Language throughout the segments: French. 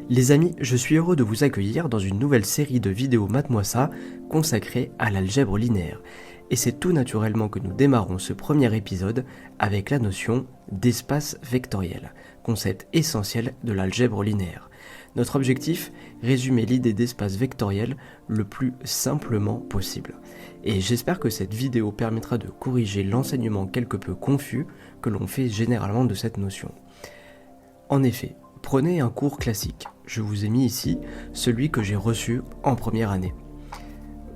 Les amis, je suis heureux de vous accueillir dans une nouvelle série de vidéos Mate-moi ça consacrée à l'algèbre linéaire. Et c'est tout naturellement que nous démarrons ce premier épisode avec la notion d'espace vectoriel, concept essentiel de l'algèbre linéaire. Notre objectif, résumer l'idée d'espace vectoriel le plus simplement possible. Et j'espère que cette vidéo permettra de corriger l'enseignement quelque peu confus que l'on fait généralement de cette notion. En effet, prenez un cours classique. Je vous ai mis ici celui que j'ai reçu en première année.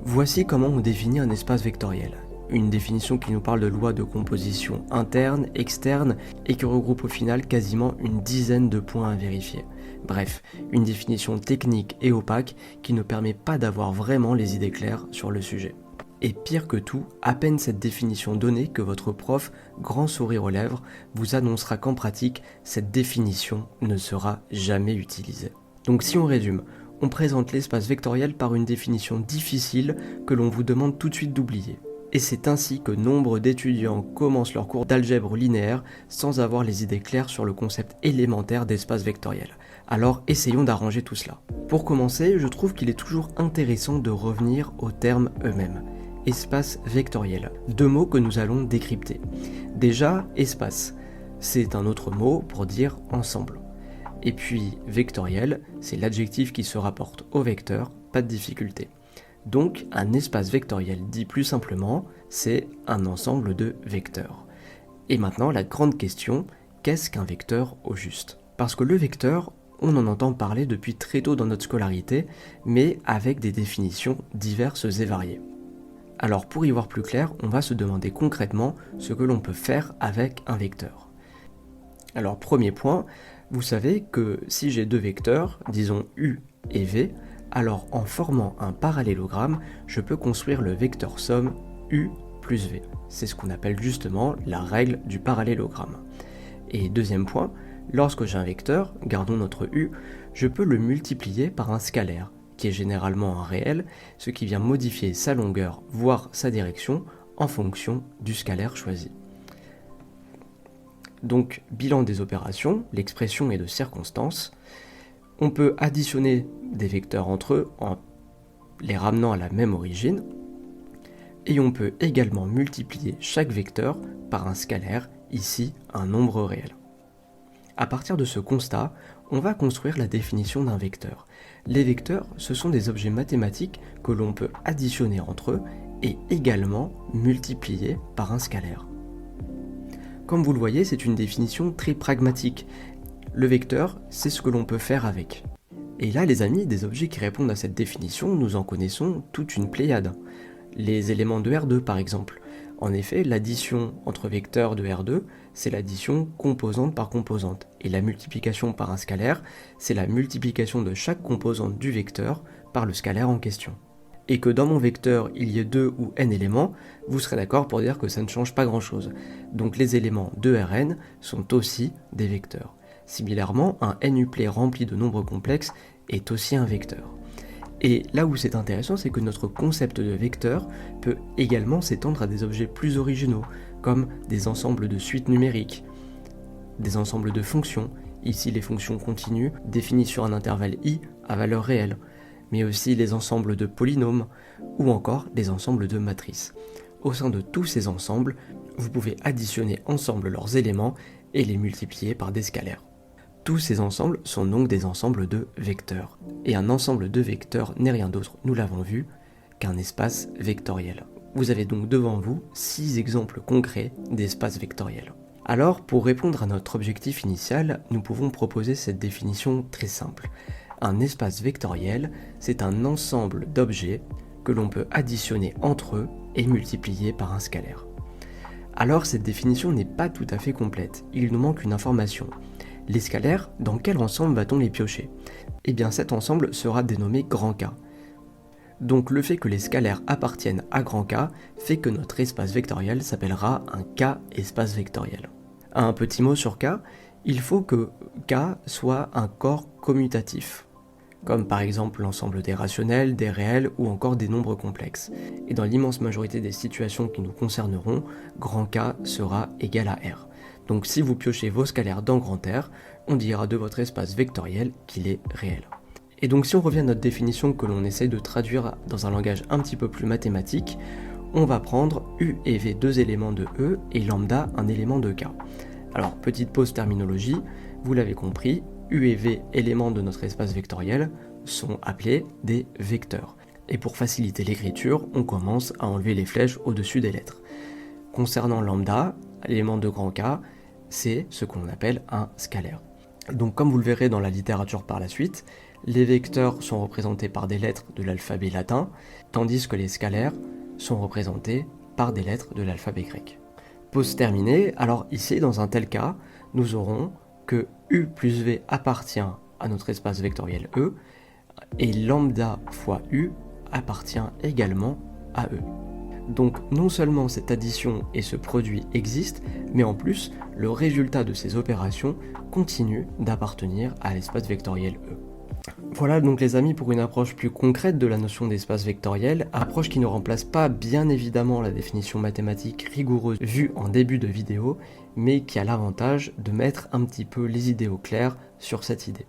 Voici comment on définit un espace vectoriel. Une définition qui nous parle de lois de composition interne, externe et qui regroupe au final quasiment une dizaine de points à vérifier. Bref, une définition technique et opaque qui ne permet pas d'avoir vraiment les idées claires sur le sujet. Et pire que tout, à peine cette définition donnée que votre prof, grand sourire aux lèvres, vous annoncera qu'en pratique, cette définition ne sera jamais utilisée. Donc si on résume, on présente l'espace vectoriel par une définition difficile que l'on vous demande tout de suite d'oublier. Et c'est ainsi que nombre d'étudiants commencent leur cours d'algèbre linéaire sans avoir les idées claires sur le concept élémentaire d'espace vectoriel. Alors essayons d'arranger tout cela. Pour commencer, je trouve qu'il est toujours intéressant de revenir aux termes eux-mêmes. Espace vectoriel, deux mots que nous allons décrypter. Déjà, espace, c'est un autre mot pour dire ensemble. Et puis, vectoriel, c'est l'adjectif qui se rapporte au vecteur, pas de difficulté. Donc, un espace vectoriel dit plus simplement, c'est un ensemble de vecteurs. Et maintenant, la grande question, qu'est-ce qu'un vecteur au juste ? Parce que le vecteur, on en entend parler depuis très tôt dans notre scolarité, mais avec des définitions diverses et variées. Alors pour y voir plus clair, on va se demander concrètement ce que l'on peut faire avec un vecteur. Alors premier point, vous savez que si j'ai deux vecteurs, disons U et V, alors en formant un parallélogramme, je peux construire le vecteur somme U plus V. C'est ce qu'on appelle justement la règle du parallélogramme. Et deuxième point, lorsque j'ai un vecteur, gardons notre U, je peux le multiplier par un scalaire, qui est généralement un réel, ce qui vient modifier sa longueur, voire sa direction, en fonction du scalaire choisi. Donc, bilan des opérations, l'expression est de circonstance. On peut additionner des vecteurs entre eux en les ramenant à la même origine, et on peut également multiplier chaque vecteur par un scalaire, ici un nombre réel. À partir de ce constat, on va construire la définition d'un vecteur. Les vecteurs, ce sont des objets mathématiques que l'on peut additionner entre eux et également multiplier par un scalaire. Comme vous le voyez, c'est une définition très pragmatique. Le vecteur, c'est ce que l'on peut faire avec. Et là, les amis, des objets qui répondent à cette définition, nous en connaissons toute une pléiade. Les éléments de R2 par exemple. En effet, l'addition entre vecteurs de R2, c'est l'addition composante par composante. Et la multiplication par un scalaire, c'est la multiplication de chaque composante du vecteur par le scalaire en question. Et que dans mon vecteur, il y ait 2 ou n éléments, vous serez d'accord pour dire que ça ne change pas grand-chose. Donc les éléments de Rn sont aussi des vecteurs. Similairement, un n-uplet rempli de nombres complexes est aussi un vecteur. Et là où c'est intéressant, c'est que notre concept de vecteur peut également s'étendre à des objets plus originaux, comme des ensembles de suites numériques, des ensembles de fonctions, ici les fonctions continues définies sur un intervalle i à valeur réelle, mais aussi les ensembles de polynômes, ou encore les ensembles de matrices. Au sein de tous ces ensembles, vous pouvez additionner ensemble leurs éléments et les multiplier par des scalaires. Tous ces ensembles sont donc des ensembles de vecteurs. Et un ensemble de vecteurs n'est rien d'autre, nous l'avons vu, qu'un espace vectoriel. Vous avez donc devant vous 6 exemples concrets d'espaces vectoriels. Alors, pour répondre à notre objectif initial, nous pouvons proposer cette définition très simple. Un espace vectoriel, c'est un ensemble d'objets que l'on peut additionner entre eux et multiplier par un scalaire. Alors, cette définition n'est pas tout à fait complète, il nous manque une information. Les scalaires, dans quel ensemble va-t-on les piocher ? Eh bien cet ensemble sera dénommé grand K. Donc le fait que les scalaires appartiennent à grand K fait que notre espace vectoriel s'appellera un K espace vectoriel. Un petit mot sur K, il faut que K soit un corps commutatif, comme par exemple l'ensemble des rationnels, des réels ou encore des nombres complexes. Et dans l'immense majorité des situations qui nous concerneront, grand K sera égal à R. Donc si vous piochez vos scalaires dans grand R, on dira de votre espace vectoriel qu'il est réel. Et donc si on revient à notre définition que l'on essaie de traduire dans un langage un petit peu plus mathématique, on va prendre U et V deux éléments de E et lambda un élément de K. Alors petite pause terminologie, vous l'avez compris, U et V éléments de notre espace vectoriel sont appelés des vecteurs. Et pour faciliter l'écriture, on commence à enlever les flèches au-dessus des lettres. Concernant lambda, l'élément de grand K, c'est ce qu'on appelle un scalaire. Donc comme vous le verrez dans la littérature par la suite, les vecteurs sont représentés par des lettres de l'alphabet latin, tandis que les scalaires sont représentés par des lettres de l'alphabet grec. Pause terminée, alors ici dans un tel cas, nous aurons que U plus V appartient à notre espace vectoriel E, et lambda fois U appartient également à E. Donc non seulement cette addition et ce produit existent, mais en plus, le résultat de ces opérations continue d'appartenir à l'espace vectoriel E. Voilà donc les amis pour une approche plus concrète de la notion d'espace vectoriel, approche qui ne remplace pas bien évidemment la définition mathématique rigoureuse vue en début de vidéo, mais qui a l'avantage de mettre un petit peu les idées au clair sur cette idée.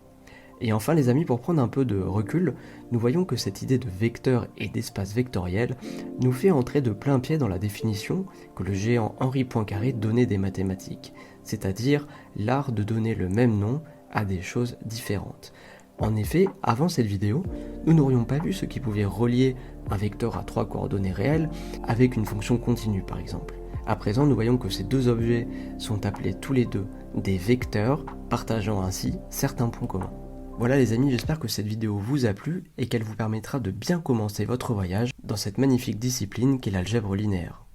Et enfin les amis, pour prendre un peu de recul, nous voyons que cette idée de vecteur et d'espace vectoriel nous fait entrer de plein pied dans la définition que le géant Henri Poincaré donnait des mathématiques, c'est-à-dire l'art de donner le même nom à des choses différentes. En effet, avant cette vidéo, nous n'aurions pas vu ce qui pouvait relier un vecteur à 3 coordonnées réelles avec une fonction continue par exemple. À présent, nous voyons que ces deux objets sont appelés tous les deux des vecteurs, partageant ainsi certains points communs. Voilà les amis, j'espère que cette vidéo vous a plu et qu'elle vous permettra de bien commencer votre voyage dans cette magnifique discipline qu'est l'algèbre linéaire.